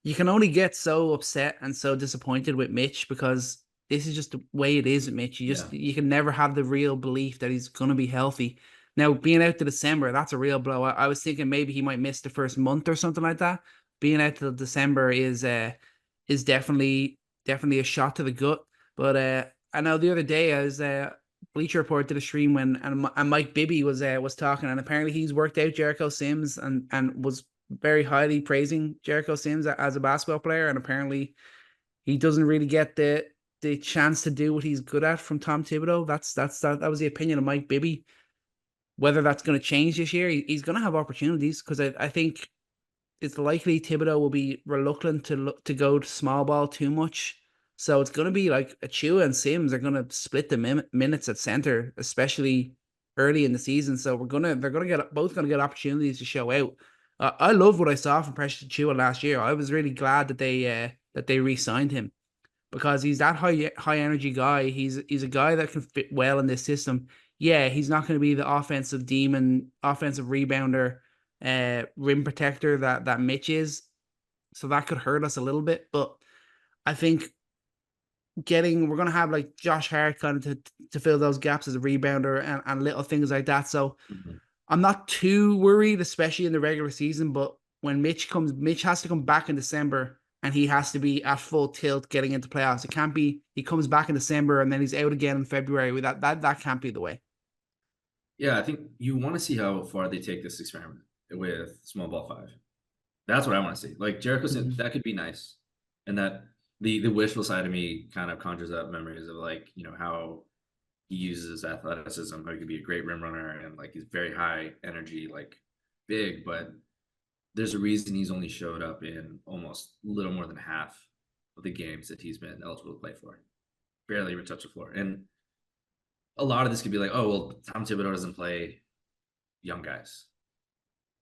You can only get so upset and so disappointed with Mitch because this is just the way it is with Mitch. Yeah. You can never have the real belief that he's gonna be healthy. Now, being out to December, that's a real blow. I was thinking maybe he might miss the first month or something like that. Being out till December is definitely a shot to the gut. But I know the other day I was Bleacher Report did a stream when and Mike Bibby was talking, and apparently he's worked out Jericho Sims and was very highly praising Jericho Sims as a basketball player, and apparently he doesn't really get the chance to do what he's good at from Tom Thibodeau. That was the opinion of Mike Bibby. Whether that's going to change this year, he's going to have opportunities because I think it's likely Thibodeau will be reluctant to go to small ball too much. So it's going to be like Achua and Sims are going to split the minutes at center, especially early in the season. So they're gonna get both going to get opportunities to show out. I love what I saw from Precious Achua last year. I was really glad that they re-signed him because he's that high energy guy. He's a guy that can fit well in this system. Yeah, he's not going to be the offensive demon, offensive rebounder, rim protector that Mitch is. So that could hurt us a little bit. But I think we're gonna have like Josh Hart kind of to fill those gaps as a rebounder and little things like that. So Mhm. I'm not too worried, especially in the regular season. But when Mitch has to come back in December and he has to be at full tilt getting into playoffs. It can't be he comes back in December and then he's out again in February. That can't be the way. Yeah, I think you want to see how far they take this experiment with small ball five. That's what I want to see. Like Jericho said, Mhm. that could be nice. And that the wishful side of me kind of conjures up memories of like, how he uses his athleticism, how he could be a great rim runner and like he's very high energy, like big, but there's a reason he's only showed up in almost little more than half of the games that he's been eligible to play for. Barely even touch the floor. And a lot of this could be like, oh well, Tom Thibodeau doesn't play young guys.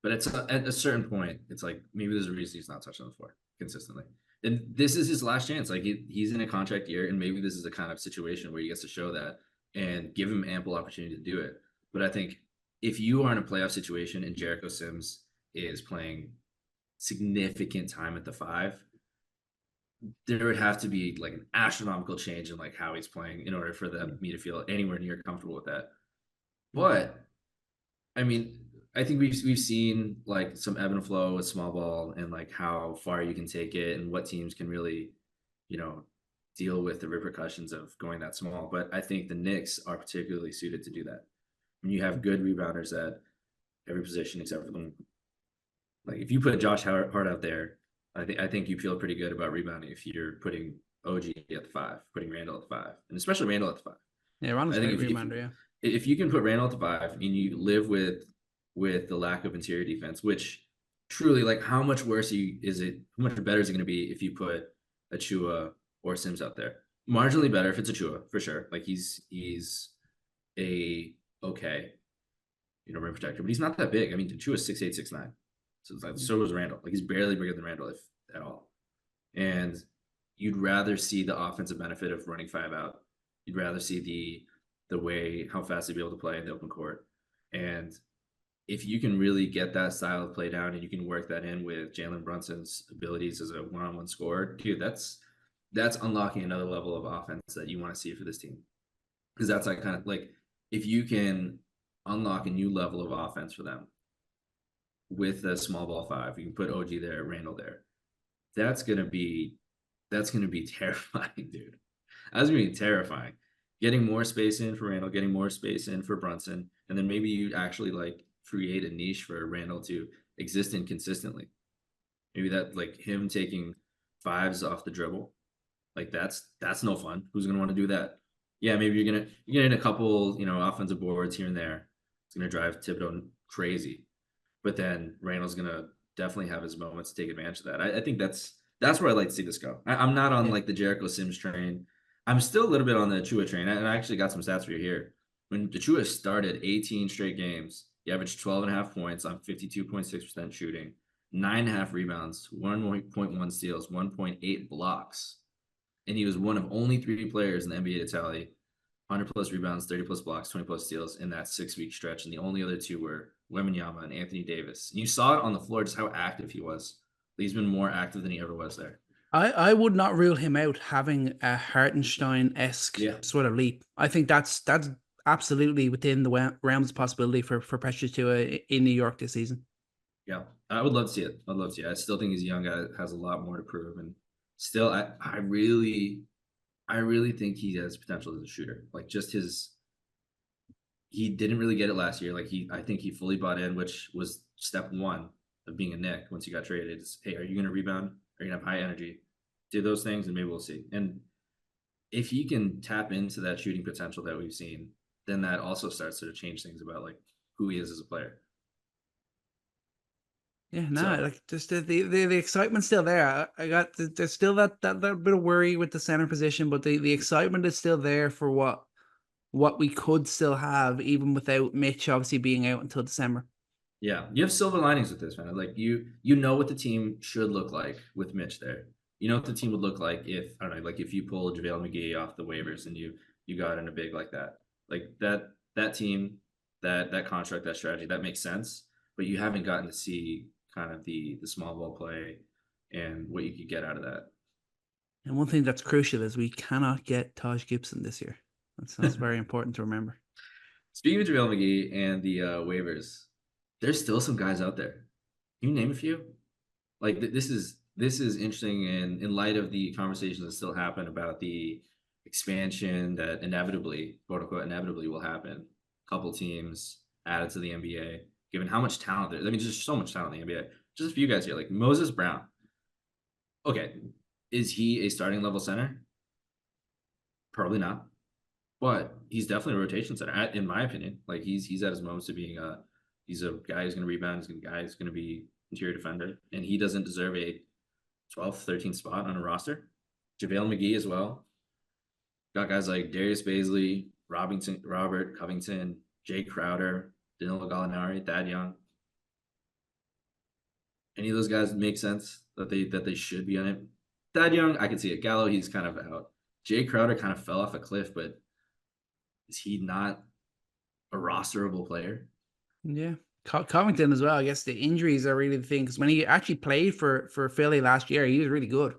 But at a certain point, it's like maybe there's a reason he's not touching the floor consistently. And this is his last chance. Like he's in a contract year, and maybe this is a kind of situation where he gets to show that and give him ample opportunity to do it. But I think if you are in a playoff situation and Jericho Sims is playing significant time at the five, there would have to be like an astronomical change in like how he's playing in order for me to feel anywhere near comfortable with that. But I mean, I think we've seen like some ebb and flow with small ball and like how far you can take it and what teams can really, you know, deal with the repercussions of going that small. But I think the Knicks are particularly suited to do that. When you have good rebounders at every position except for them, like if you put Josh Hart out there, I think you feel pretty good about rebounding if you're putting OG at the five, putting Randall at the five, and especially Randall at the five. Yeah, Ronald's I think great rebounder. Yeah. if you can put Randall at the five and you live with with the lack of interior defense, which truly, like, how much worse is it? How much better is it going to be if you put Achua or Sims out there? Marginally better if it's Achua, for sure. Like, he's a okay, rim protector, but he's not that big. I mean, Achua's 6'8", 6'9". So it's like, so was Randall. Like, he's barely bigger than Randall, if at all. And you'd rather see the offensive benefit of running 5 out. You'd rather see the way how fast they'd be able to play in the open court. And if you can really get that style of play down and you can work that in with Jalen Brunson's abilities as a one-on-one scorer, dude, that's unlocking another level of offense that you want to see for this team. Because that's like kind of like, if you can unlock a new level of offense for them with a small ball 5, you can put OG there, Randall there. That's gonna be terrifying, dude. That's gonna be terrifying. Getting more space in for Randall, getting more space in for Brunson, and then maybe you actually like create a niche for Randall to exist in consistently. Maybe that, like, him taking 5s off the dribble, like that's no fun. Who's gonna want to do that? Yeah, maybe you're getting a couple, offensive boards here and there. It's gonna drive Thibodeau crazy, but then Randall's gonna definitely have his moments to take advantage of that. I think that's where I'd like to see this go. I'm not on like the Jericho Sims train. I'm still a little bit on the Achua train, and I actually got some stats for you here. When Achua started 18 straight games, he averaged 12.5 points on 52.6% shooting, 9.5 rebounds, 1.1 steals, 1.8 blocks, and he was one of only 3 players in the NBA to tally 100 plus rebounds, 30 plus blocks, 20 plus steals in that 6-week stretch. And the only other 2 were Wembanyama and Anthony Davis. And you saw it on the floor just how active he was. He's been more active than he ever was there. I would not rule him out having a Hartenstein-esque sort of leap. I think that's absolutely within the realms of possibility for Precious Tua in New York this season. Yeah, I would love to see it. I'd love to see it. I still think he's a young guy that has a lot more to prove. And still, I really think he has potential as a shooter. Like, just he didn't really get it last year. Like, I think he fully bought in, which was step 1 of being a Knick once he got traded. It's, hey, are you going to rebound? Are you going to have high energy? Do those things, and maybe we'll see. And if he can tap into that shooting potential that we've seen, then that also starts to change things about like who he is as a player. Yeah, no, like just the excitement's still there. I got there's still that bit of worry with the center position, but the excitement is still there for what we could still have even without Mitch obviously being out until December. Yeah, you have silver linings with this, man. Like, you know what the team should look like with Mitch there. You know what the team would look like if, I don't know, like if you pull JaVale McGee off the waivers and you got in a big like that. Like that team, that construct, that strategy, that makes sense. But you haven't gotten to see kind of the small ball play and what you could get out of that. And one thing that's crucial is we cannot get Taj Gibson this year. That's very important to remember. Speaking of JaVale McGee and the waivers, there's still some guys out there. Can you name a few? Like, this is interesting in light of the conversations that still happen about the expansion that inevitably, quote unquote, inevitably will happen. A couple teams added to the NBA, given how much talent there. I mean, just so much talent in the NBA. Just a few guys here, like Moses Brown. Okay, is he a starting level center? Probably not, but he's definitely a rotation center, in my opinion. Like, he's at his moments of being he's a guy who's going to rebound. He's a guy who's going to be interior defender, and he doesn't deserve a 12th, 13th spot on a roster. JaVale McGee as well. Got guys like Darius Baisley, Robert Covington, Jay Crowder, Danilo Gallinari, Thad Young. Any of those guys make sense that they should be on it? Thad Young, I can see it. Gallo, he's kind of out. Jay Crowder kind of fell off a cliff, but is he not a rosterable player? Yeah. Covington as well. I guess the injuries are really the thing, because when he actually played for Philly last year, he was really good.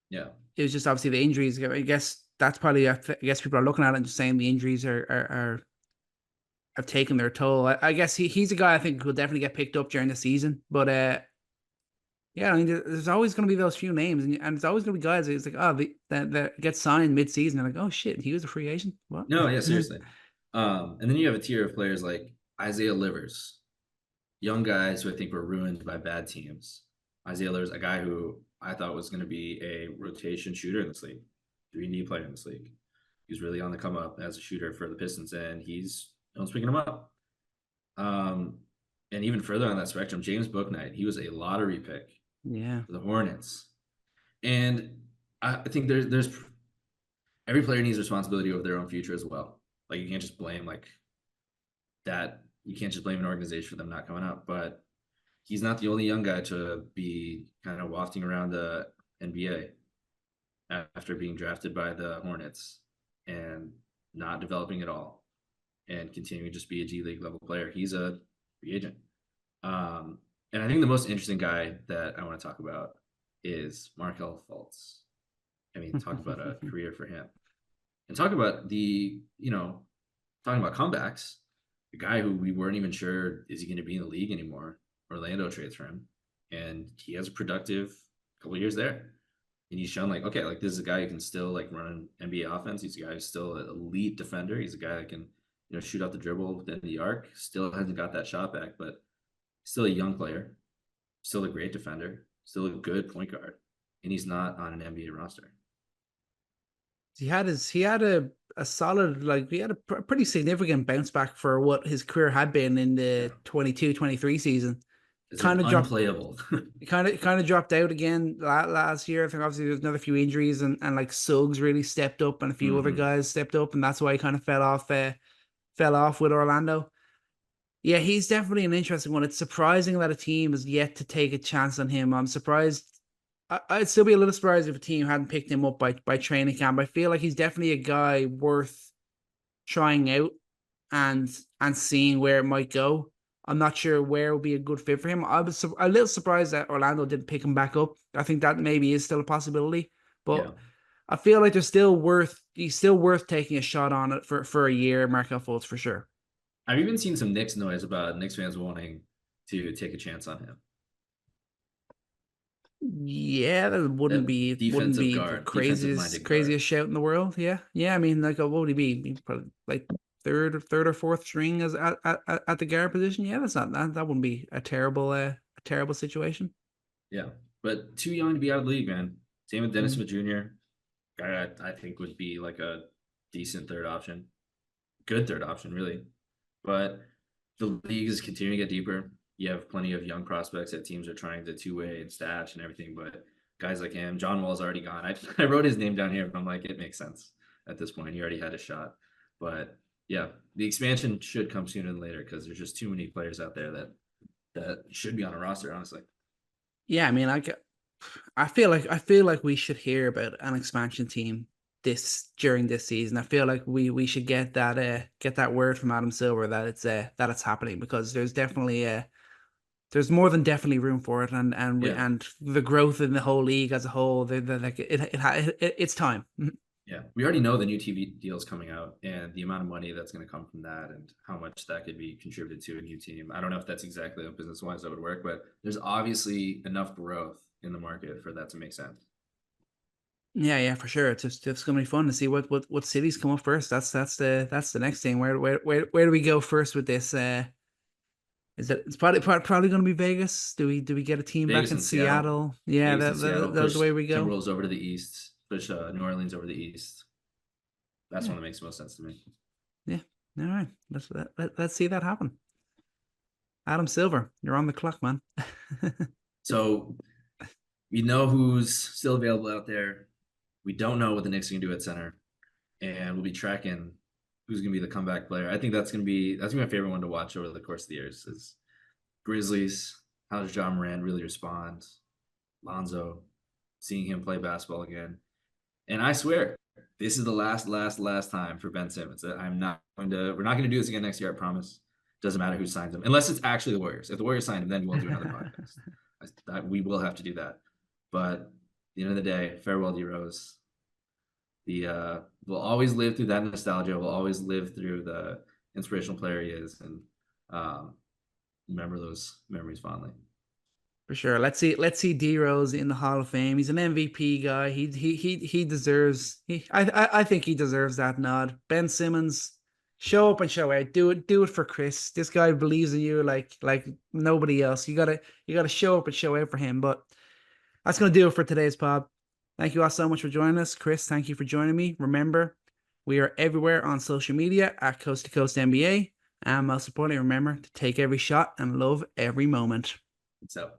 Yeah. It was just obviously the injuries. I guess that's probably, I guess people are looking at it and just saying the injuries have taken their toll. I guess he's a guy I think will definitely get picked up during the season. But yeah, I mean, there's always going to be those few names, and it's always going to be guys. It's like, oh, that get signed mid-season. They're like, oh shit, he was a free agent. What? No, yeah, seriously. And then you have a tier of players like Isaiah Livers, young guys who I think were ruined by bad teams. Isaiah Livers, a guy who I thought was going to be a rotation shooter in this league, 3D player in this league. He's really on the come up as a shooter for the Pistons, and no one's picking him up. And even further on that spectrum, James Bouknight, he was a lottery pick Yeah. for the Hornets. And I think there's every player needs responsibility over their own future as well. Like you can't just blame like that. You can't just blame an organization for them not coming up. But he's not the only young guy to be kind of wafting around the NBA after being drafted by the Hornets and not developing at all and continuing to just be a G League level player. He's a free agent. And I think the most interesting guy that I want to talk about is Markelle Fultz. I mean, talk about a career for him. And talk about talking about comebacks, the guy who we weren't even sure is he going to be in the league anymore. Orlando trades for him, and he has a productive couple years there. And he's shown like, okay, like this is a guy who can still like run an NBA offense. He's a guy who's still an elite defender. He's a guy that can, shoot out the dribble within the arc. Still hasn't got that shot back, but still a young player, still a great defender, still a good point guard, and he's not on an NBA roster. He had a solid, like he had a pretty significant bounce back for what his career had been in the 22-23 season. Kind of unplayable. kind of dropped out again last year. I think obviously there's another few injuries and like Suggs really stepped up and a few other guys stepped up, and that's why he kind of fell off with Orlando. Yeah, he's definitely an interesting one. It's surprising that a team has yet to take a chance on him. I'm surprised. I'd still be a little surprised if a team hadn't picked him up by training camp. I feel like he's definitely a guy worth trying out and seeing where it might go. I'm not sure where would be a good fit for him. I was a little surprised that Orlando didn't pick him back up. I think that maybe is still a possibility, but I feel like he's still worth taking a shot on it for a year, Markelle Fultz for sure. I've even seen some Knicks noise about Knicks fans wanting to take a chance on him. Yeah, that wouldn't be guard, the craziest shout in the world. Yeah. I mean, like, what would he be? Probably like third or fourth string as at the guard position. Yeah, that wouldn't be a terrible situation. Yeah, but too young to be out of the league, man. Same with Dennis Smith Jr. Guy I think would be like a decent third option, good third option, really. But the league is continuing to get deeper. You have plenty of young prospects that teams are trying to two-way and stash and everything, but guys like him, John Wall's already gone. I wrote his name down here, but I'm like, it makes sense at this point. He already had a shot. But yeah, the expansion should come sooner than later because there's just too many players out there that should be on a roster, honestly. Yeah, I mean, I feel like we should hear about an expansion team during this season. I feel like we should get that word from Adam Silver that it's happening, because there's definitely there's more than definitely room for it, and the growth in the whole league as a whole, it's time. Yeah, we already know the new TV deals coming out and the amount of money that's going to come from that and how much that could be contributed to a new team. I don't know if that's exactly how business-wise that would work, but there's obviously enough growth in the market for that to make sense. Yeah, for sure. It's gonna be fun to see what cities come up first. That's the next thing. Where do we go first with this? It's probably going to be Vegas? Do we get a team back in Seattle? Yeah, that's the way we go. Timberwolves over to the east. Push New Orleans over the east. That's one that makes most sense to me. Yeah. All right. Let's see that happen. Adam Silver, you're on the clock, man. So we know who's still available out there. We don't know what the Knicks are gonna do at center, and we'll be tracking who's gonna be the comeback player. I think that's gonna be my favorite one to watch over the course of the years. Is Grizzlies. How does Ja Morant really respond? Lonzo, seeing him play basketball again. And I swear, this is the last time for Ben Simmons. We're not going to do this again next year, I promise. Doesn't matter who signs him, unless it's actually the Warriors. If the Warriors sign him, then we'll do another podcast. We will have to do that. But at the end of the day, farewell, DRose. We'll always live through that nostalgia. We'll always live through the inspirational player he is, and remember those memories fondly. For sure. Let's see DRose in the Hall of Fame. He's an MVP guy. He deserves. I think he deserves that nod. Ben Simmons, show up and show out. Do it for Chris. This guy believes in you like nobody else. You gotta show up and show out for him. But that's gonna do it for today's pod. Thank you all so much for joining us. Chris, thank you for joining me. Remember, we are everywhere on social media at Coast to Coast NBA. And most importantly, remember to take every shot and love every moment. So.